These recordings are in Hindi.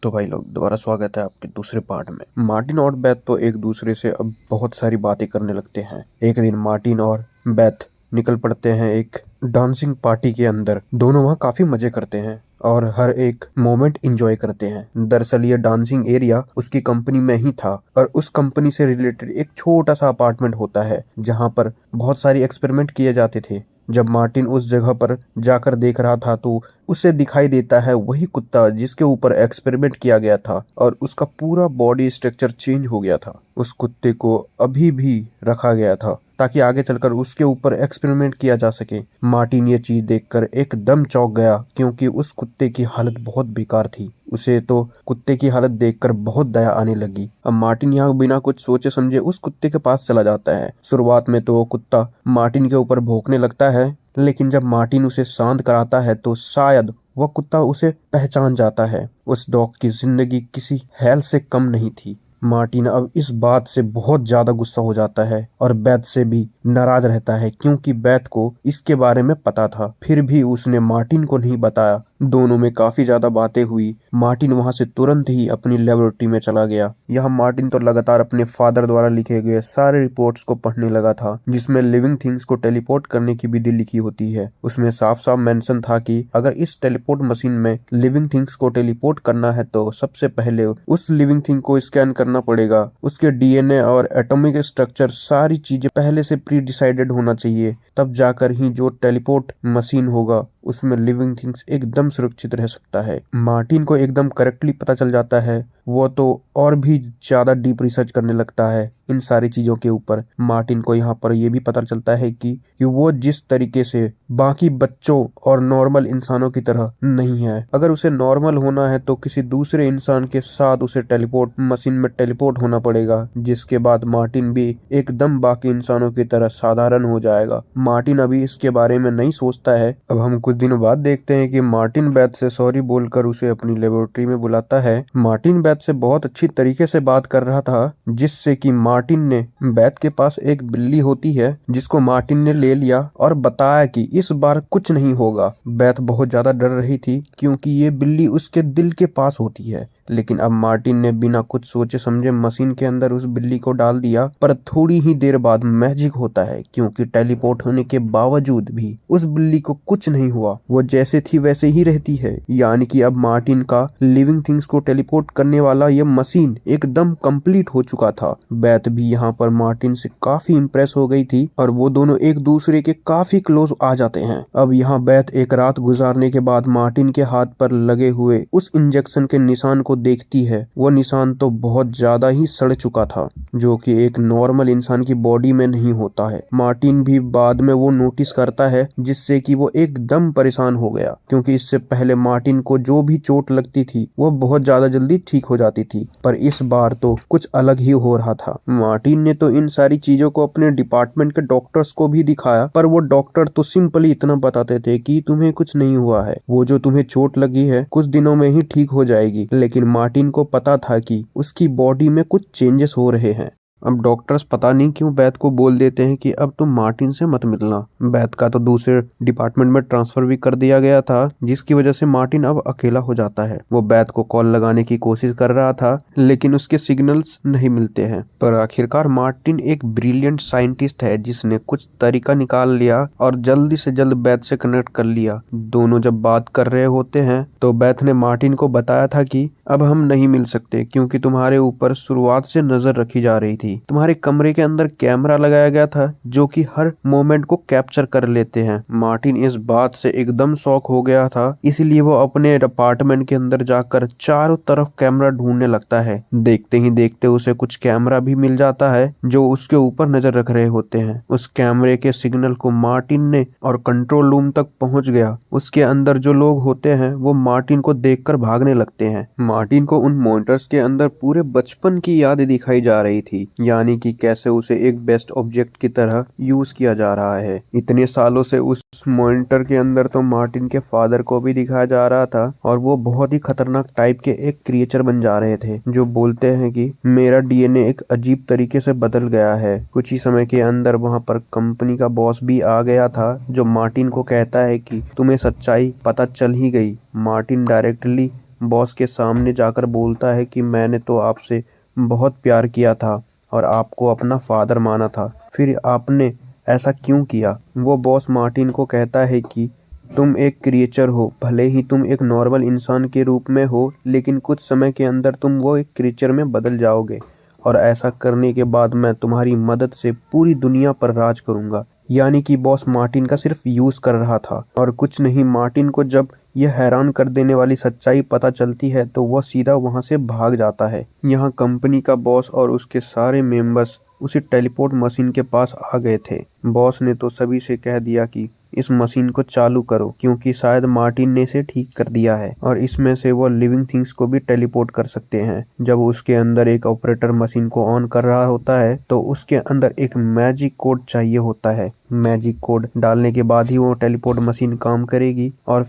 तो भाई लोग दोबारा स्वागत है आपके दूसरे पार्ट में। मार्टिन और बेथ तो एक दूसरे से अब बहुत सारी बातें करने लगते हैं। एक दिन मार्टिन और बेथ निकल पड़ते हैं एक डांसिंग पार्टी के अंदर। दोनों वहाँ काफी मजे करते हैं और हर एक मोमेंट एंजॉय करते हैं। दरअसल ये डांसिंग एरिया उसकी कंपनी में ही था और उस कंपनी से रिलेटेड एक छोटा सा अपार्टमेंट होता है जहाँ पर बहुत सारी एक्सपेरिमेंट किए जाते थे। जब मार्टिन उस जगह पर जाकर देख रहा था तो उसे दिखाई देता है वही कुत्ता जिसके ऊपर एक्सपेरिमेंट किया गया था और उसका पूरा बॉडी स्ट्रक्चर चेंज हो गया था। उस कुत्ते को अभी भी रखा गया था ताकि आगे चलकर उसके ऊपर एक्सपेरिमेंट किया जा सके। मार्टिन ये चीज देखकर एकदम चौंक गया क्योंकि उस कुत्ते की हालत बहुत बेकार थी। उसे तो कुत्ते की हालत देखकर बहुत दया आने लगी। अब मार्टिन यहाँ बिना कुछ सोचे समझे उस कुत्ते के पास चला जाता है। शुरुआत में तो वो कुत्ता मार्टिन के ऊपर भौंकने लगता है, लेकिन जब मार्टिन उसे शांत कराता है तो शायद वह कुत्ता उसे पहचान जाता है। उस डॉग की जिंदगी किसी हेल से कम नहीं थी। मार्टिन अब इस बात से बहुत ज्यादा गुस्सा हो जाता है और बेथ से भी नाराज रहता है क्योंकि बेथ को इसके बारे में पता था, फिर भी उसने मार्टिन को नहीं बताया। दोनों में काफी ज्यादा बातें हुई। मार्टिन वहां से तुरंत ही अपनी लेबोरेटरी में चला गया। यहाँ मार्टिन तो लगातार अपने फादर द्वारा लिखे गए सारे रिपोर्ट्स को पढ़ने लगा था जिसमें लिविंग थिंग्स को टेलीपोर्ट करने की विधि लिखी होती है। उसमें साफ साफ मेंशन था कि अगर इस टेलीपोर्ट मशीन में लिविंग थिंग्स को टेलीपोर्ट करना है तो सबसे पहले उस लिविंग थिंग को स्कैन करना पड़ेगा। उसके डीएनए और एटॉमिक स्ट्रक्चर सारी चीजें पहले से प्री डिसाइडेड होना चाहिए, तब जाकर ही जो टेलीपोर्ट मशीन होगा उसमें लिविंग थिंग्स एकदम सुरक्षित रह सकता है। मार्टिन को एकदम करेक्टली पता चल जाता है। वो तो और भी ज्यादा डीप रिसर्च करने लगता है इन सारी चीजों के ऊपर। मार्टिन को यहाँ पर यह भी पता चलता है कि वो जिस तरीके से बाकी बच्चों और नॉर्मल इंसानों की तरह नहीं है। अगर उसे नॉर्मल होना है तो किसी दूसरे इंसान के साथ उसे टेलीपोर्ट मशीन में टेलीपोर्ट होना पड़ेगा, जिसके बाद मार्टिन भी एकदम बाकी इंसानों की तरह साधारण हो जाएगा। मार्टिन अभी इसके बारे में नहीं सोचता है। अब हम कुछ दिनों बाद देखते हैं कि मार्टिन बेथ से सॉरी बोलकर उसे अपनी लेबोरेटरी में बुलाता है। मार्टिन बेथ से बहुत अच्छी तरीके से बात कर रहा था, जिससे कि मार्टिन ने बेथ के पास एक बिल्ली होती है जिसको मार्टिन ने ले लिया और बताया कि इस बार कुछ नहीं होगा। बेथ बहुत ज्यादा डर रही थी क्योंकि ये बिल्ली उसके दिल के पास होती है, लेकिन अब मार्टिन ने बिना कुछ सोचे समझे मशीन के अंदर उस बिल्ली को डाल दिया। पर थोड़ी ही देर बाद मैजिक होता है क्योंकि टेलीपोर्ट होने के बावजूद भी उस बिल्ली को कुछ नहीं हुआ। वो जैसे थी वैसे ही रहती है। यानी कि अब मार्टिन का लिविंग थिंग्स को टेलीपोर्ट करने वाला ये मशीन एकदम कंप्लीट हो चुका था। बेथ भी यहाँ पर मार्टिन से काफी इम्प्रेस हो गई थी और वो दोनों एक दूसरे के काफी क्लोज आ जाते हैं। अब यहाँ बेथ एक रात गुजारने के बाद मार्टिन के हाथ पर लगे हुए उस इंजेक्शन के निशान को देखती है। वो निशान तो बहुत ज्यादा ही सड़ चुका था, जो कि एक नॉर्मल इंसान की बॉडी में नहीं होता है। मार्टिन भी बाद में वो नोटिस करता है, जिससे कि वो एकदम परेशान हो गया क्योंकि इससे पहले मार्टिन को जो भी चोट लगती थी वो बहुत ज्यादा जल्दी ठीक हो जाती थी, पर इस बार तो कुछ अलग ही हो रहा था। मार्टिन ने तो इन सारी चीजों को अपने डिपार्टमेंट के डॉक्टर्स को भी दिखाया, पर वो डॉक्टर तो सिंपली इतना बताते थे कि तुम्हें कुछ नहीं हुआ है, वो जो तुम्हें चोट लगी है कुछ दिनों में ही ठीक हो जाएगी। लेकिन मार्टिन को पता था कि उसकी बॉडी में कुछ चेंजेस हो रहे हैं। अब डॉक्टर्स पता नहीं क्यों बेथ को बोल देते हैं कि अब तुम मार्टिन से मत मिलना। बेथ का तो दूसरे डिपार्टमेंट में ट्रांसफर भी कर दिया गया था, जिसकी वजह से मार्टिन अब अकेला हो जाता है। वो बेथ को कॉल लगाने की कोशिश कर रहा था, लेकिन उसके सिग्नल्स नहीं मिलते हैं। पर आखिरकार मार्टिन एक ब्रिलियंट साइंटिस्ट है जिसने कुछ तरीका निकाल लिया और जल्दी से जल्द बेथ से कनेक्ट कर लिया। दोनों जब बात कर रहे होते हैं तो बेथ ने मार्टिन को बताया था कि अब हम नहीं मिल सकते क्योंकि तुम्हारे ऊपर शुरुआत से नजर रखी जा रही थी। तुम्हारे कमरे के अंदर कैमरा लगाया गया था जो कि हर मोमेंट को कैप्चर कर लेते हैं। मार्टिन इस बात से एकदम शॉक हो गया था, इसलिए वो अपने अपार्टमेंट के अंदर जाकर चारों तरफ कैमरा ढूंढने लगता है। देखते ही देखते उसे कुछ कैमरा भी मिल जाता है जो उसके ऊपर नजर रख रहे होते हैं। उस कैमरे के सिग्नल को मार्टिन ने और कंट्रोल रूम तक पहुंच गया। उसके अंदर जो लोग होते हैं वो मार्टिन को देखकर भागने लगते हैं। मार्टिन को उन मॉनिटर्स के अंदर पूरे बचपन की याद दिखाई जा रही थी, यानी कि कैसे उसे एक बेस्ट ऑब्जेक्ट की तरह यूज किया जा रहा है। इतने सालों से उस मॉनिटर के अंदर तो मार्टिन के फादर को भी दिखाया जा रहा था और वो बहुत ही खतरनाक टाइप के एक क्रिएचर बन जा रहे थे जो बोलते हैं कि मेरा डीएनए एक अजीब तरीके से बदल गया है। कुछ ही समय के अंदर वहां पर कंपनी का बॉस भी आ गया था जो मार्टिन को कहता है कि तुम्हें सच्चाई पता चल ही गई। मार्टिन डायरेक्टली बॉस के सामने जाकर बोलता है कि मैंने तो आपसे बहुत प्यार किया था और आपको अपना फादर माना था, फिर आपने ऐसा क्यों किया। वो बॉस मार्टिन को कहता है कि तुम एक क्रिएचर हो, भले ही तुम एक नॉर्मल इंसान के रूप में हो, लेकिन कुछ समय के अंदर तुम वो एक क्रिएचर में बदल जाओगे और ऐसा करने के बाद मैं तुम्हारी मदद से पूरी दुनिया पर राज करूंगा। यानी कि बॉस मार्टिन का सिर्फ यूज कर रहा था और कुछ नहीं। मार्टिन को जब यह हैरान कर देने वाली सच्चाई पता चलती है तो वह सीधा वहां से भाग जाता है। यहाँ कंपनी का बॉस और उसके सारे मेंबर्स उसी टेलीपोर्ट मशीन के पास आ गए थे। बॉस ने तो सभी से कह दिया कि इस मशीन को चालू करो, क्योंकि शायद मार्टिन ने इसे ठीक कर दिया है और इसमें से वो लिविंग थिंग्स को भी टेलीपोर्ट कर सकते हैं। जब उसके अंदर एक ऑपरेटर मशीन को ऑन कर रहा होता है तो उसके अंदर एक मैजिक कोड चाहिए होता है। मैजिक कोड डालने के बाद ही वो टेलीपोर्ट मशीन काम करेगी और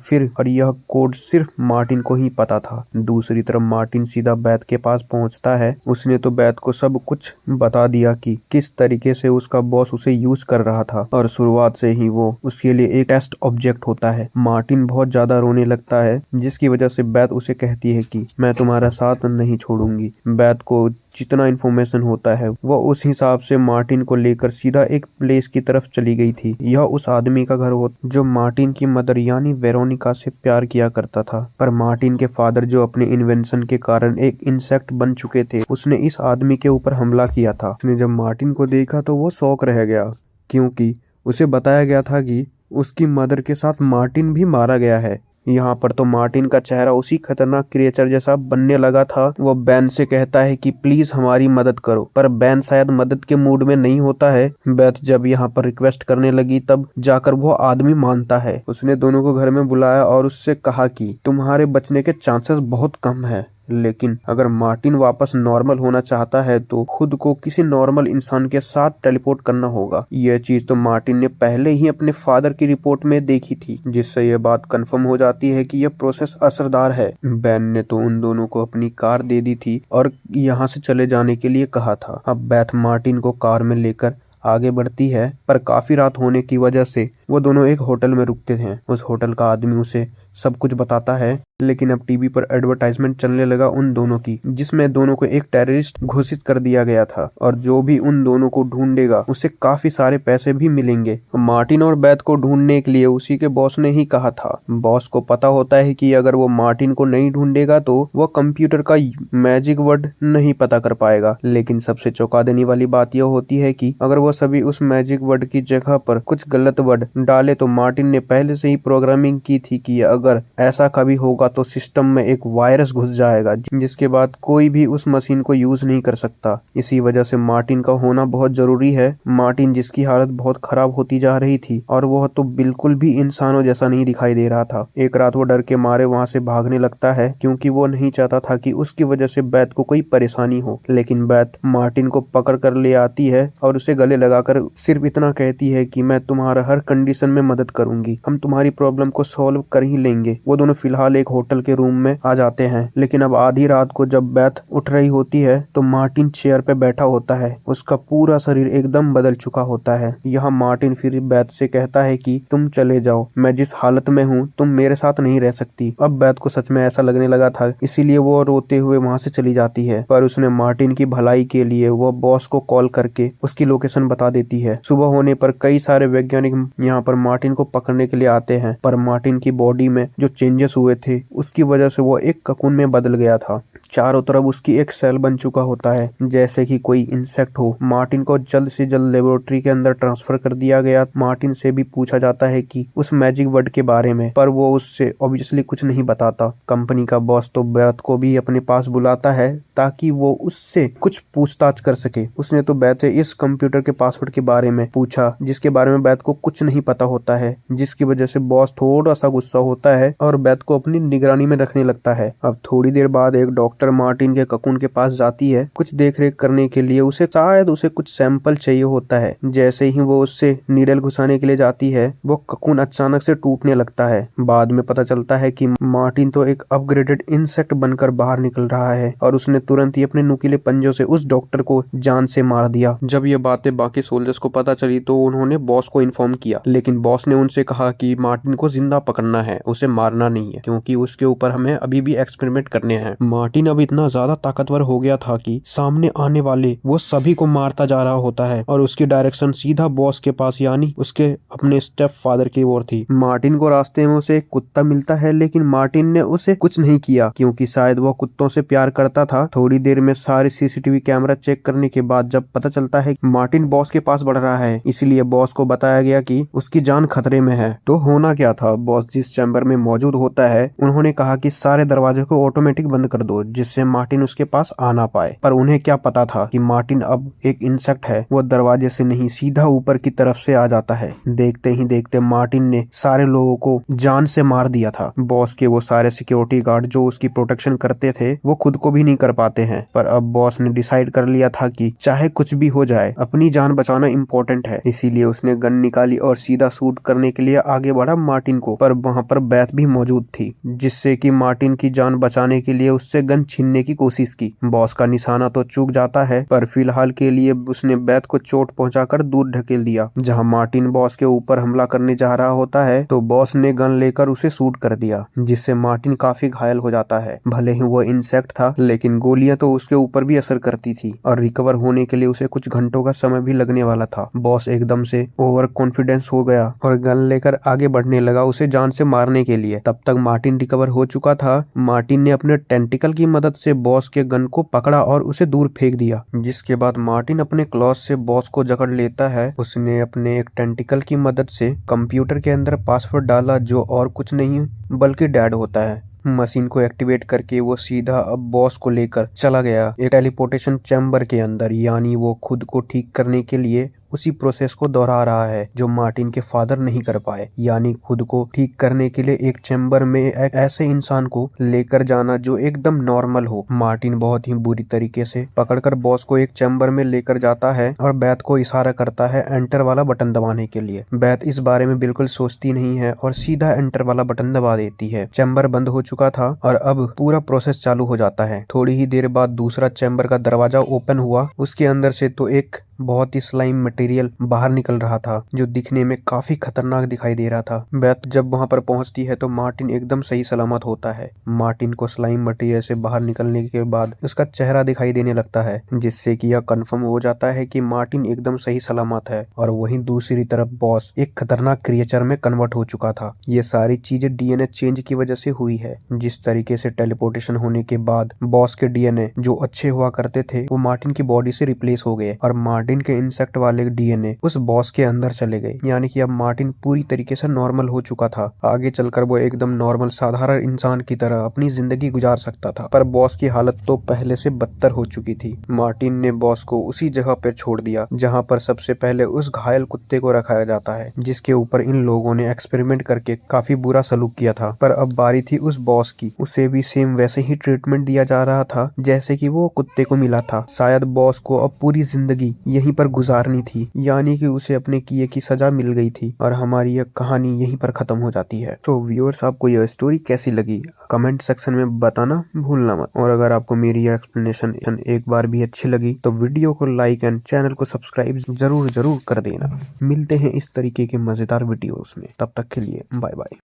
यह कोड सिर्फ मार्टिन को ही पता था। दूसरी तरफ मार्टिन सीधा बैथ के पास पहुंचता है। उसने तो बैथ को सब कुछ बता दिया कि किस तरीके से उसका बॉस उसे यूज कर रहा था और शुरुआत से ही वो उसके लिए एक टेस्ट ऑब्जेक्ट होता है। मार्टिन बहुत ज्यादा रोने लगता है, जिसकी वजह से बैथ उसे कहती है कि मैं तुम्हारा साथ नहीं छोड़ूंगी। बैथ को जितना इन्फॉर्मेशन होता है वो उस हिसाब से मार्टिन को लेकर सीधा एक प्लेस की तरफ चली गई थी। यह उस आदमी का घर हो जो मार्टिन की मदर यानी वेरोनिका से प्यार किया करता था, पर मार्टिन के फादर जो अपने इन्वेंशन के कारण एक इंसेक्ट बन चुके थे, उसने इस आदमी के ऊपर हमला किया था। उसने जब मार्टिन को देखा तो वो शॉक रह गया, क्योंकि उसे बताया गया था कि उसकी मदर के साथ मार्टिन भी मारा गया है। यहाँ पर तो मार्टिन का चेहरा उसी खतरनाक क्रिएचर जैसा बनने लगा था। वो बैन से कहता है कि प्लीज हमारी मदद करो, पर बैन शायद मदद के मूड में नहीं होता है। बैथ जब यहाँ पर रिक्वेस्ट करने लगी तब जाकर वो आदमी मानता है। उसने दोनों को घर में बुलाया और उससे कहा कि तुम्हारे बचने के चांसेस बहुत कम है, लेकिन अगर मार्टिन वापस नॉर्मल होना चाहता है तो खुद को किसी नॉर्मल इंसान के साथ टेलीपोर्ट करना होगा। यह चीज तो मार्टिन ने पहले ही अपने फादर की रिपोर्ट में देखी थी, जिससे यह बात कंफर्म हो जाती है कि यह प्रोसेस असरदार है। बैन ने तो उन दोनों को अपनी कार दे दी थी और यहाँ से चले जाने के लिए कहा था। अब बैथ मार्टिन को कार में लेकर आगे बढ़ती है, पर काफी रात होने की वजह से वो दोनों एक होटल में रुकते हैं। उस होटल का आदमी उसे सब कुछ बताता है, लेकिन अब टीवी पर एडवर्टाइजमेंट चलने लगा उन दोनों की, जिसमें दोनों को एक टेररिस्ट घोषित कर दिया गया था और जो भी उन दोनों को ढूंढेगा उसे काफी सारे पैसे भी मिलेंगे। मार्टिन और बैथ को ढूंढने के लिए उसी के बॉस ने ही कहा था। बॉस को पता होता है कि अगर वो मार्टिन को नहीं ढूंढेगा तो वो कंप्यूटर का मैजिक वर्ड नहीं पता कर पाएगा। लेकिन सबसे चौंका देने वाली बात यह होती है कि अगर वो सभी उस मैजिक वर्ड की जगह पर कुछ गलत वर्ड डाले तो मार्टिन ने पहले से ही प्रोग्रामिंग की थी कि अगर ऐसा कभी होगा तो सिस्टम में एक वायरस घुस जाएगा, जिसके बाद कोई भी उस मशीन को यूज नहीं कर सकता। इसी वजह से मार्टिन का होना बहुत जरूरी है। मार्टिन जिसकी हालत बहुत खराब होती जा रही थी और वह तो बिल्कुल भी इंसानों जैसा नहीं दिखाई दे रहा था। एक रात वो डर के मारे वहां से भागने लगता है, क्योंकि वो नहीं चाहता था कि उसकी वजह से बैथ को कोई परेशानी हो। लेकिन बैथ मार्टिन को पकड़ कर ले आती है और उसे गले लगाकर सिर्फ इतना कहती है कि मैं तुम्हारा हर कंडीशन में मदद करूंगी, हम तुम्हारी प्रॉब्लम को सॉल्व कर ही लेंगे। वो दोनों फिलहाल एक होटल के रूम में आ जाते हैं, लेकिन अब आधी रात को जब बैथ उठ रही होती है तो मार्टिन चेयर पे बैठा होता है। उसका पूरा शरीर एकदम बदल चुका होता है। यहाँ मार्टिन फिर बैथ से कहता है कि तुम चले जाओ, मैं जिस हालत में हूँ तुम मेरे साथ नहीं रह सकती। अब बैथ को सच में ऐसा लगने लगा था, इसीलिए वो रोते हुए वहाँ से चली जाती है। पर उसने मार्टिन की भलाई के लिए वो बॉस को कॉल करके उसकी लोकेशन बता देती है। सुबह होने पर कई सारे वैज्ञानिक यहाँ पर मार्टिन को पकड़ने के लिए आते हैं, पर मार्टिन की बॉडी में जो चेंजेस हुए थे उसकी वजह से वो एक ककून में बदल गया था। चारों तरफ उसकी एक सेल बन चुका होता है, जैसे कि कोई इंसेक्ट हो। मार्टिन को जल्द से जल्द लेबोरेटरी के अंदर ट्रांसफर कर दिया गया। मार्टिन से भी पूछा जाता है कि उस मैजिक वर्ड के बारे में, पर वो उससे ऑब्वियसली कुछ नहीं बताता। कंपनी का बॉस तो बैथ को भी अपने पास बुलाता है ताकि वो उससे कुछ पूछताछ कर सके। उसने तो बैथ से इस कंप्यूटर के पासवर्ड के बारे में पूछा, जिसके बारे में बैथ को कुछ नहीं पता होता है, जिसकी वजह से बॉस थोड़ा सा गुस्सा होता है और बैथ को अपनी निगरानी में रखने लगता है। अब थोड़ी देर बाद एक डॉक्टर मार्टिन के ककून के पास जाती है कुछ देखरेख करने के लिए। उसे शायद उसे कुछ सैंपल चाहिए होता है। जैसे ही वो उससे नीडल घुसाने के लिए जाती है वो ककून अचानक से टूटने लगता है। बाद में पता चलता है कि मार्टिन तो एक अपग्रेडेड इंसेक्ट बनकर बाहर निकल रहा है और उसने तुरंत ही अपने नुकीले पंजों से उस डॉक्टर को जान से मार दिया। जब ये बातें बाकी सोल्जर्स को पता चली तो उन्होंने बॉस को इन्फॉर्म किया, लेकिन बॉस ने उनसे कहा कि मार्टिन को जिंदा पकड़ना है, उसे मारना नहीं है, क्योंकि उसके ऊपर हमें अभी भी एक्सपेरिमेंट करने हैं। मार्टिन अब इतना ज्यादा ताकतवर हो गया था कि सामने आने वाले वो सभी को मारता जा रहा होता है और उसकी डायरेक्शन सीधा बॉस के पास यानी उसके अपने स्टेप फादर की ओर थी। मार्टिन को रास्ते में उसे एक कुत्ता मिलता है, लेकिन मार्टिन ने उसे कुछ नहीं किया क्योंकि शायद वो कुत्तों से प्यार करता था। थोड़ी देर में सारे सीसीटीवी कैमरा चेक करने के बाद जब पता चलता है कि मार्टिन बॉस के पास बढ़ रहा है, इसलिए बॉस को बताया गया कि उसकी जान खतरे में है। तो होना क्या था, बॉस जिस चैम्बर में मौजूद होता है उन्होंने कहा कि सारे दरवाजे को ऑटोमेटिक बंद कर दो जिससे मार्टिन उसके पास आ ना पाए। पर उन्हें क्या पता था कि मार्टिन अब एक इंसेक्ट है, वो दरवाजे से नहीं सीधा ऊपर की तरफ से आ जाता है। देखते ही देखते मार्टिन ने सारे लोगों को जान से मार दिया था। बॉस के वो सारे सिक्योरिटी गार्ड जो उसकी प्रोटेक्शन करते थे वो खुद को भी नहीं कर पाते हैं। पर अब बॉस ने डिसाइड कर लिया था कि चाहे कुछ भी हो जाए अपनी जान बचाना इम्पोर्टेंट है, इसीलिए उसने गन निकाली और सीधा शूट करने के लिए आगे बढ़ा मार्टिन को। पर वहाँ पर बैथ भी मौजूद थी जिससे कि मार्टिन की जान बचाने के लिए उससे गन छीनने की कोशिश की। बॉस का निशाना तो चूक जाता है, पर फिलहाल के लिए उसने बैथ को चोट पहुंचाकर दूर ढकेल दिया। जहां मार्टिन बॉस के ऊपर हमला करने जा रहा होता है तो बॉस ने गन लेकर उसे शूट कर दिया, जिससे मार्टिन काफी घायल हो जाता है। भले ही वो इंसेक्ट था, लेकिन गोलियां तो उसके ऊपर भी असर करती थी और रिकवर होने के लिए उसे कुछ घंटों का समय भी लगने वाला था। बॉस एकदम से ओवर कॉन्फिडेंस हो गया और गन लेकर आगे बढ़ने लगा उसे जान से मारने के लिए। तब तक मार्टिन रिकवर हो चुका था। मार्टिन ने अपने टेंटिकल की मदद से बॉस के गन को पकड़ा और उसे दूर फेंक दिया, जिसके बाद मार्टिन अपने क्लॉस से बॉस को जकड़ लेता है। उसने अपने एक टेंटिकल की मदद से कंप्यूटर के अंदर पासवर्ड डाला जो और कुछ नहीं बल्कि डैड होता है। मशीन को एक्टिवेट करके वो सीधा अब बॉस को लेकर चला गया एक टेलीपोर्टेशन चैम्बर के अंदर, यानी वो खुद को ठीक करने के लिए उसी प्रोसेस को दोहरा रहा है जो मार्टिन के फादर नहीं कर पाए, यानी खुद को ठीक करने के लिए एक चैम्बर में एक ऐसे इंसान को लेकर जाना जो एकदम नॉर्मल हो। मार्टिन बहुत ही बुरी तरीके से पकड़कर बॉस को एक चैम्बर में लेकर जाता है और बैथ को इशारा करता है एंटर वाला बटन दबाने के लिए। बैथ इस बारे में बिल्कुल सोचती नहीं है और सीधा एंटर वाला बटन दबा देती है। चैम्बर बंद हो चुका था और अब पूरा प्रोसेस चालू हो जाता है। थोड़ी ही देर बाद दूसरा चैम्बर का दरवाजा ओपन हुआ, उसके अंदर से तो एक बहुत ही स्लाइम मटेरियल बाहर निकल रहा था जो दिखने में काफी खतरनाक दिखाई दे रहा था। बेथ जब वहां पर पहुंचती है तो मार्टिन एकदम सही सलामत होता है। मार्टिन को स्लाइम मटेरियल से बाहर निकलने के बाद उसका चेहरा दिखाई देने लगता है, जिससे कि यह कंफर्म हो जाता है कि मार्टिन एकदम सही सलामत है। और वहीं दूसरी तरफ बॉस एक खतरनाक क्रिएचर में कन्वर्ट हो चुका था। ये सारी चीजें डीएनए चेंज की वजह से हुई है। जिस तरीके से टेलीपोर्टेशन होने के बाद बॉस के डीएनए जो अच्छे हुआ करते थे वो मार्टिन की बॉडी से रिप्लेस हो गए और मार्टिन के इंसेक्ट वाले डीएनए उस बॉस के अंदर चले गए, यानी कि अब मार्टिन पूरी तरीके से नॉर्मल हो चुका था। आगे चलकर वो एकदम नॉर्मल साधारण इंसान की तरह अपनी जिंदगी गुजार सकता था। पर बॉस की हालत तो पहले से बदतर हो चुकी थी। मार्टिन ने बॉस को उसी जगह पर छोड़ दिया जहां पर सबसे पहले उस घायल कुत्ते को रखाया जाता है, जिसके ऊपर इन लोगों ने एक्सपेरिमेंट करके काफी बुरा सलूक किया था। पर अब बारी थी उस बॉस की, उसे भी सेम वैसे ही ट्रीटमेंट दिया जा रहा था जैसे कि वो कुत्ते को मिला था। शायद बॉस को अब पूरी जिंदगी यहीं पर गुजारनी थी, यानी कि उसे अपने किए की सजा मिल गई थी और हमारी यह कहानी यहीं पर खत्म हो जाती है। तो व्यूअर्स, आपको यह स्टोरी कैसी लगी कमेंट सेक्शन में बताना भूलना मत। और अगर आपको मेरी यह एक्सप्लेनेशन एक बार भी अच्छी लगी तो वीडियो को लाइक एंड चैनल को सब्सक्राइब जरूर कर देना। मिलते हैं इस तरीके के मजेदार वीडियोस में, तब तक के लिए बाय बाय।